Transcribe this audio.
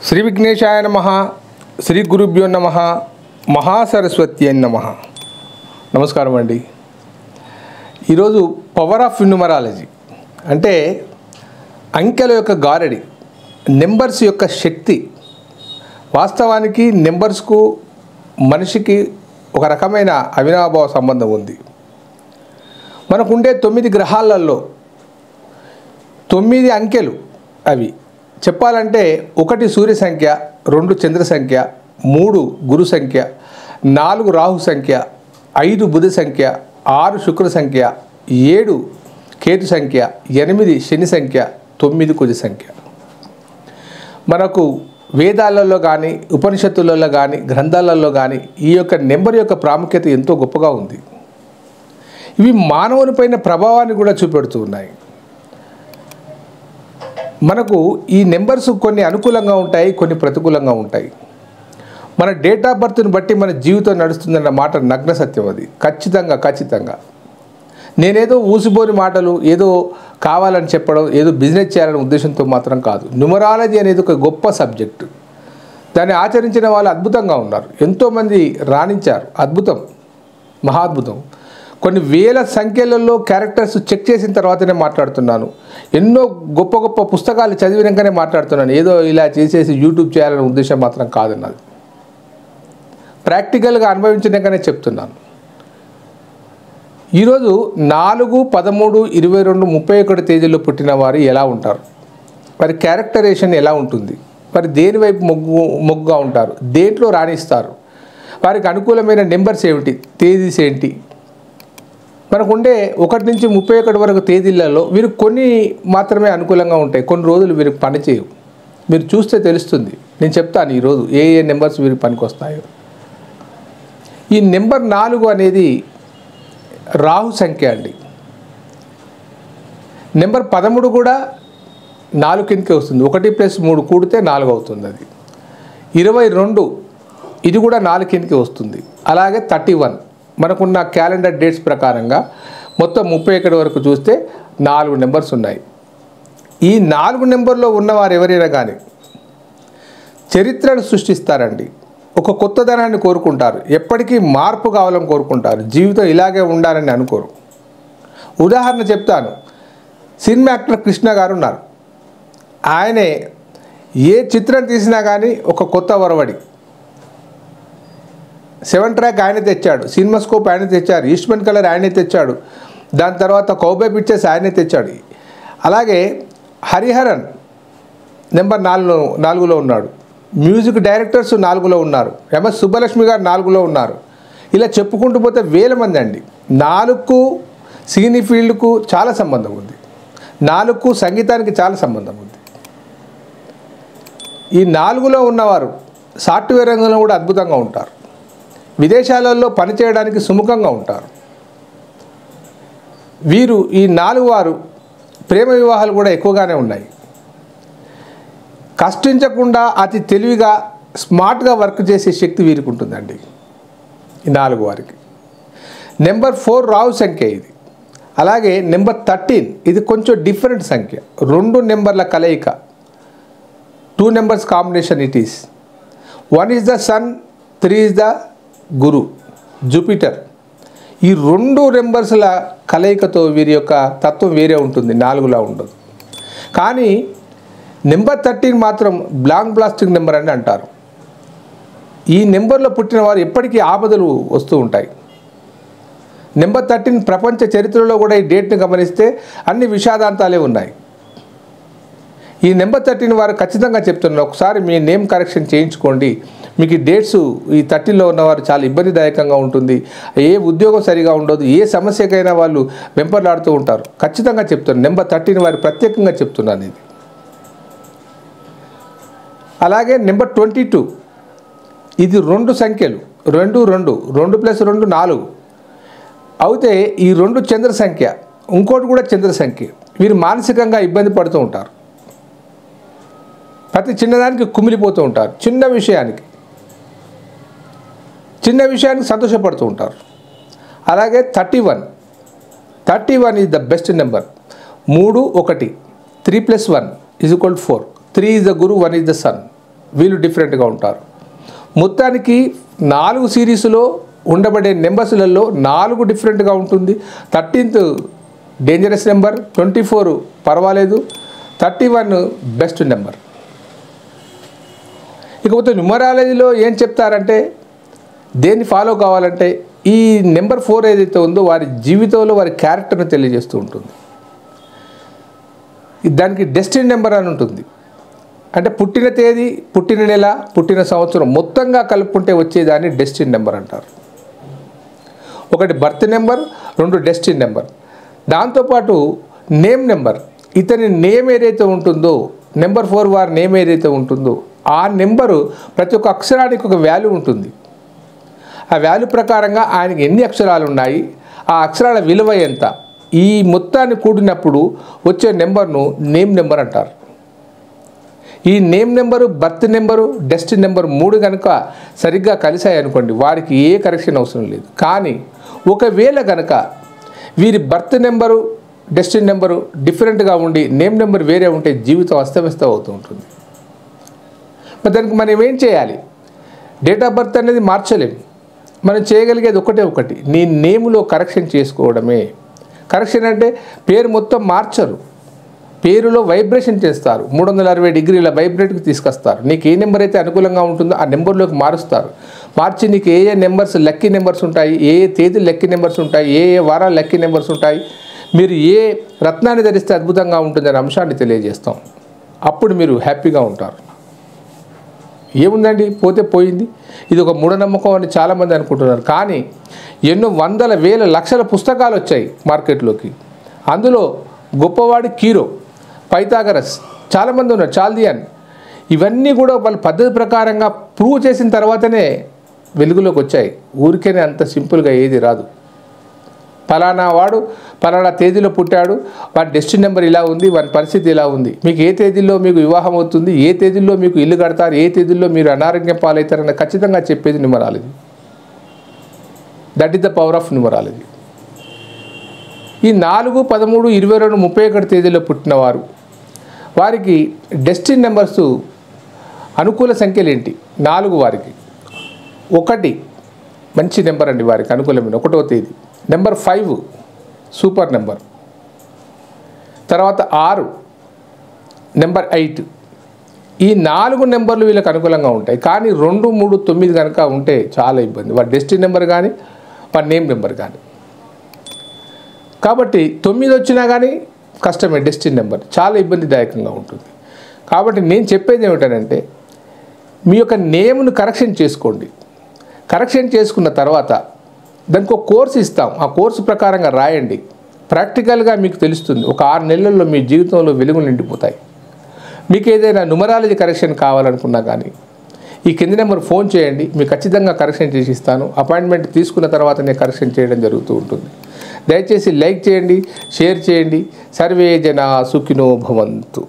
శ్రీ విఘ్నేశాయ నమః, శ్రీ గురుభ్యో నమః, మహాసరస్వతి నమః. నమస్కారం అండి. ఈరోజు పవర్ ఆఫ్ న్యూమరాలజీ అంటే అంకెల యొక్క గారడి, నెంబర్స్ యొక్క శక్తి. వాస్తవానికి నెంబర్స్కు మనిషికి ఒక రకమైన అవినాభావ సంబంధం ఉంది. మనకుండే 9 గ్రహాలలో 9 అంకెలు అవి చెప్పాలంటే 1 సూర్య సంఖ్య, 2 చంద్ర సంఖ్య, 3 గురు సంఖ్య, 4 రాహు సంఖ్య, 5 బుధ సంఖ్య, 6 శుక్ర సంఖ్య, 7 కేతు సంఖ్య, 8 శని సంఖ్య, 9 కుజ సంఖ్య. మనకు వేదాలలో కానీ ఉపనిషత్తులలో కానీ గ్రంథాలలో కానీ ఈ యొక్క నెంబర్ యొక్క ప్రాముఖ్యత ఎంతో గొప్పగా ఉంది. ఇవి మానవునిపైన ప్రభావాన్ని కూడా చూపెడుతూ ఉన్నాయి. మనకు ఈ నెంబర్స్ కొన్ని అనుకూలంగా ఉంటాయి, కొన్ని ప్రతికూలంగా ఉంటాయి. మన డేట్ ఆఫ్ బర్త్ని బట్టి మన జీవితం నడుస్తుందన్న మాట నగ్న సత్యం. అది ఖచ్చితంగా నేనేదో ఊసిపోని మాటలు ఏదో కావాలని చెప్పడం, ఏదో బిజినెస్ చేయాలనే ఉద్దేశంతో మాత్రం కాదు. న్యూమరాలజీ అనేది ఒక గొప్ప సబ్జెక్టు. దాన్ని ఆచరించిన వాళ్ళు అద్భుతంగా ఉన్నారు, ఎంతోమంది రాణించారు. అద్భుతం, మహాద్భుతం. కొన్ని వేల సంఖ్యలలో క్యారెక్టర్స్ చెక్ చేసిన తర్వాతనే మాట్లాడుతున్నాను. ఎన్నో గొప్ప గొప్ప పుస్తకాలు చదివినాకనే మాట్లాడుతున్నాను. ఏదో ఇలా చేసేసి యూట్యూబ్ చేయాలనే ఉద్దేశం మాత్రం కాదన్నది. ప్రాక్టికల్గా అనుభవించినాకనే చెప్తున్నాను. ఈరోజు 4, 13, 22, 31 తేదీల్లో పుట్టిన వారు ఎలా ఉంటారు, వారి క్యారెక్టరేషన్ ఎలా ఉంటుంది, వారి దేని వైపు మొగ్గుగా ఉంటారు, దేంట్లో రాణిస్తారు, వారికి అనుకూలమైన నెంబర్స్ ఏమిటి, తేదీస్ ఏంటి. మనకుండే 1 నుంచి 31 వరకు తేదీలలో వీరు కొన్ని మాత్రమే అనుకూలంగా ఉంటాయి. కొన్ని రోజులు వీరికి పనిచేయవు. మీరు చూస్తే తెలుస్తుంది. నేను చెప్తాను ఈరోజు ఏ నెంబర్స్ వీరికి పనికొస్తాయో. ఈ నెంబర్ 4 అనేది రాహు సంఖ్య అండి. నెంబర్ 13 కూడా 4 కిందకే వస్తుంది. 1+3 కూడితే 4 అవుతుంది. అది 22 ఇది కూడా 4 కిందకే వస్తుంది. అలాగే 31 మనకున్న క్యాలెండర్ డేట్స్ ప్రకారంగా మొత్తం 31 వరకు చూస్తే 4 నెంబర్స్ ఉన్నాయి. ఈ 4 నెంబర్లో ఉన్నవారు ఎవరైనా కానీ చరిత్రను సృష్టిస్తారండి. ఒక కొత్తదనాన్ని కోరుకుంటారు, ఎప్పటికీ మార్పు కావాలని కోరుకుంటారు, జీవితం ఇలాగే ఉండాలని అనుకోరు. ఉదాహరణ చెప్తాను. సినిమా యాక్టర్ కృష్ణ గారు ఉన్నారు. ఆయనే ఏ చిత్రం తీసినా కానీ ఒక కొత్త ఒరవడి. 7 ట్రాక్ ఆయన తెచ్చాడు, సినిమాస్కోప్ ఆయన తెచ్చారు, ఈస్ట్మన్ కలర్ ఆయనే తెచ్చాడు, దాని తర్వాత కౌబాయ్ పిక్చర్స్ ఆయనే తెచ్చాడు. అలాగే హరిహరన్ నెంబర్ 4లో ఉన్నాడు. మ్యూజిక్ డైరెక్టర్స్ 4లో ఉన్నారు. ఎంఎస్ సుబ్బలక్ష్మి గారు 4లో ఉన్నారు. ఇలా చెప్పుకుంటూ పోతే వేల మంది అండి. 4కు సినీ ఫీల్డ్కు చాలా సంబంధం ఉంది, 4కు సంగీతానికి చాలా సంబంధం ఉంది. ఈ 4లో ఉన్నవారు సాఫ్ట్వేర్ రంగంలో కూడా అద్భుతంగా ఉంటారు. విదేశాలలో పనిచేయడానికి సుముఖంగా ఉంటారు. వీరు ఈ 4 వారు ప్రేమ వివాహాలు కూడా ఎక్కువగానే ఉన్నాయి. కష్టించకుండా అతి తెలివిగా స్మార్ట్గా వర్క్ చేసే శక్తి వీరికి ఉంటుందండి ఈ 4 వారికి. నెంబర్ 4 రాహు సంఖ్య ఇది. అలాగే నెంబర్ 13 ఇది కొంచెం డిఫరెంట్ సంఖ్య. 2 నెంబర్ల కలయిక, 2 numbers combination it is. 1 is the sun, 3 is the Guru Jupiter. ఈ 2 నెంబర్స్ల కలయికతో వీరి యొక్క తత్వం వేరే ఉంటుంది, 4లా ఉండదు. కానీ నెంబర్ 13 మాత్రం బ్లాంక్ బ్లాస్టింగ్ నెంబర్ అని అంటారు. ఈ నెంబర్లో పుట్టిన వారు ఎప్పటికీ ఆపదలు వస్తూ ఉంటాయి. నెంబర్ 13 ప్రపంచ చరిత్రలో కూడా ఈ డేట్ని గమనిస్తే అన్ని విషాదాంతాలే ఉన్నాయి. ఈ నెంబర్ 13 వారు ఖచ్చితంగా చెప్తున్నారు, ఒకసారి మీ నేమ్ కరెక్షన్ చేయించుకోండి. మీకు ఈ డేట్స్ ఈ 13లో ఉన్నవారు చాలా ఇబ్బందిదాయకంగా ఉంటుంది. ఏ ఉద్యోగం సరిగా ఉండదు, ఏ సమస్యకైనా వాళ్ళు వెంపర్లాడుతూ ఉంటారు. ఖచ్చితంగా చెప్తున్నాను, నెంబర్ 13 వారు ప్రత్యేకంగా చెప్తున్నాను ఇది. అలాగే నెంబర్ 22 ఇది 2 సంఖ్యలు, 2 + 2 4. అయితే ఈ 2 చంద్ర సంఖ్య, ఇంకోటి కూడా చంద్ర సంఖ్య. వీరు మానసికంగా ఇబ్బంది పడుతూ ఉంటారు. ప్రతి చిన్నదానికి కుమిలిపోతూ ఉంటారు, చిన్న విషయానికి సంతోషపడుతూ ఉంటారు. అలాగే 31 is the best number. 3, 1 3 + 1 = 4. 3 is the Guru, 1 is the Sun. వీళ్ళు డిఫరెంట్గా ఉంటారు. మొత్తానికి 4 సిరీస్లో ఉండబడే నెంబర్స్లలో 4 డిఫరెంట్గా ఉంటుంది. 13th డేంజరస్ నెంబర్, 24 పర్వాలేదు, 31 బెస్ట్ నెంబర్. ఇకపోతే న్యూమరాలజీలో ఏం చెప్తారంటే దేన్ని ఫాలో కావాలంటే ఈ నెంబర్ 4 ఏదైతే ఉందో వారి జీవితంలో వారి క్యారెక్టర్ని తెలియజేస్తూ ఉంటుంది. దానికి డెస్టినీ నెంబర్ అని ఉంటుంది. అంటే పుట్టిన తేదీ, పుట్టిన నెల, పుట్టిన సంవత్సరం మొత్తంగా కలుపుకుంటే వచ్చేదాన్ని డెస్టినీ నెంబర్ అంటారు. ఒకటి బర్త్ నెంబర్, 2 డెస్టినీ నెంబర్. దాంతోపాటు నేమ్ నెంబర్, ఇతని నేమ్ ఏదైతే ఉంటుందో నెంబర్ 4 వారి నేమ్ ఏదైతే ఉంటుందో ఆ నెంబరు ప్రతి ఒక్క అక్షరానికి ఒక వాల్యూ ఉంటుంది. ఆ వాల్యూ ప్రకారంగా ఆయనకి ఎన్ని అక్షరాలు ఉన్నాయి, ఆ అక్షరాల విలువ ఎంత, ఈ మొత్తాన్ని కూడినప్పుడు వచ్చే నెంబర్ను నేమ్ నెంబర్ అంటారు. ఈ name number, birth number, destiny number 3 కనుక సరిగ్గా కలిసాయి అనుకోండి, వారికి ఏ కరెక్షన్ అవసరం లేదు. కానీ ఒకవేళ కనుక వీరి బర్త్ నెంబరు, డెస్టినీ నెంబరు డిఫరెంట్గా ఉండి నేమ్ నెంబర్ వేరే ఉంటే జీవితం అస్తవ్యస్తం అవుతూ ఉంటుంది. మరి దానికి మనం ఏం చేయాలి? డేట్ ఆఫ్ బర్త్ అనేది మార్చలేము. మనం చేయగలిగేది ఒకటి, నీ నేమ్లో కరెక్షన్ చేసుకోవడమే. కరెక్షన్ అంటే పేరు మొత్తం మార్చరు, పేరులో వైబ్రేషన్ చేస్తారు. 360 డిగ్రీల వైబ్రేట్కి తీసుకొస్తారు. నీకు ఏ నెంబర్ అయితే అనుకూలంగా ఉంటుందో ఆ నెంబర్లోకి మారుస్తారు. మార్చి నీకు ఏ నెంబర్స్ లక్కీ నెంబర్స్ ఉంటాయి, ఏ తేదీలు లక్కీ నెంబర్స్ ఉంటాయి, ఏ వారాలు లక్కీ నెంబర్స్ ఉంటాయి, మీరు ఏ రత్నాన్ని ధరిస్తే అద్భుతంగా ఉంటుందనే అంశాన్ని తెలియజేస్తాం. అప్పుడు మీరు హ్యాపీగా ఉంటారు. ఏముందండి, పోతే పోయింది, ఇది ఒక మూఢనమ్మకం అని చాలామంది అనుకుంటున్నారు. కానీ ఎన్నో వందల వేల లక్షల పుస్తకాలు వచ్చాయి మార్కెట్లోకి. అందులో గొప్పవాడి కీరో, పైథాగరస్, చాలామంది ఉన్నారు, చాల్దియన్, ఇవన్నీ కూడా వాళ్ళ పద్ధతి ప్రకారంగా ప్రూవ్ చేసిన తర్వాతనే వెలుగులోకి వచ్చాయి. ఊరికేనే అంత సింపుల్గా ఏది రాదు. ఫలానా వాడు ఫలానా తేదీలో పుట్టాడు, వాడి డెస్టినీ నెంబర్ ఇలా ఉంది, వాడి పరిస్థితి ఇలా ఉంది, మీకు ఏ తేదీలో మీకు వివాహం అవుతుంది, ఏ తేదీలో మీకు ఇల్లు కడతారు, ఏ తేదీలో మీరు అనారోగ్యం పాలవుతారని ఖచ్చితంగా చెప్పేది numerology. That is the power of numerology. ఈ 4, 13, 22, 31 తేదీలో పుట్టినవారు, వారికి డెస్టినీ నెంబర్స్ అనుకూల సంఖ్యలు ఏంటి? 4 వారికి 1 మంచి నెంబర్ అండి, వారికి అనుకూలమైన 1వ తేదీ. Number 5 super number. తర్వాత 6, నెంబర్ 8. ఈ 4 నెంబర్లు వీళ్ళకి అనుకూలంగా ఉంటాయి. కానీ 2, 3, 9 కనుక ఉంటే చాలా ఇబ్బంది. వాడి డెస్టినీ నెంబర్ కానీ వాడి నేమ్ నెంబర్ కానీ. కాబట్టి 9 వచ్చినా కానీ కష్టమే, డెస్టినీ నెంబర్ చాలా ఇబ్బందిదాయకంగా ఉంటుంది. కాబట్టి నేను చెప్పేది ఏమిటంటే మీ యొక్క నేమ్ను కరెక్షన్ చేసుకోండి. కరెక్షన్ చేసుకున్న తర్వాత దానికి ఒక కోర్సు ఇస్తాం, ఆ కోర్సు ప్రకారంగా రాయండి. ప్రాక్టికల్గా మీకు తెలుస్తుంది. ఒక 6 నెలల్లో మీ జీవితంలో వెలుగులు నిండిపోతాయి. మీకు ఏదైనా న్యూమరాలజీ కరెక్షన్ కావాలనుకున్నా కానీ ఈ కింది నెంబర్ ఫోన్ చేయండి, మీకు ఖచ్చితంగా కరెక్షన్ చేసి ఇస్తాను. అపాయింట్మెంట్ తీసుకున్న తర్వాతనే కరెక్షన్ చేయడం జరుగుతూ ఉంటుంది. దయచేసి లైక్ చేయండి, షేర్ చేయండి. సర్వే జనా సుఖినో భవంతు.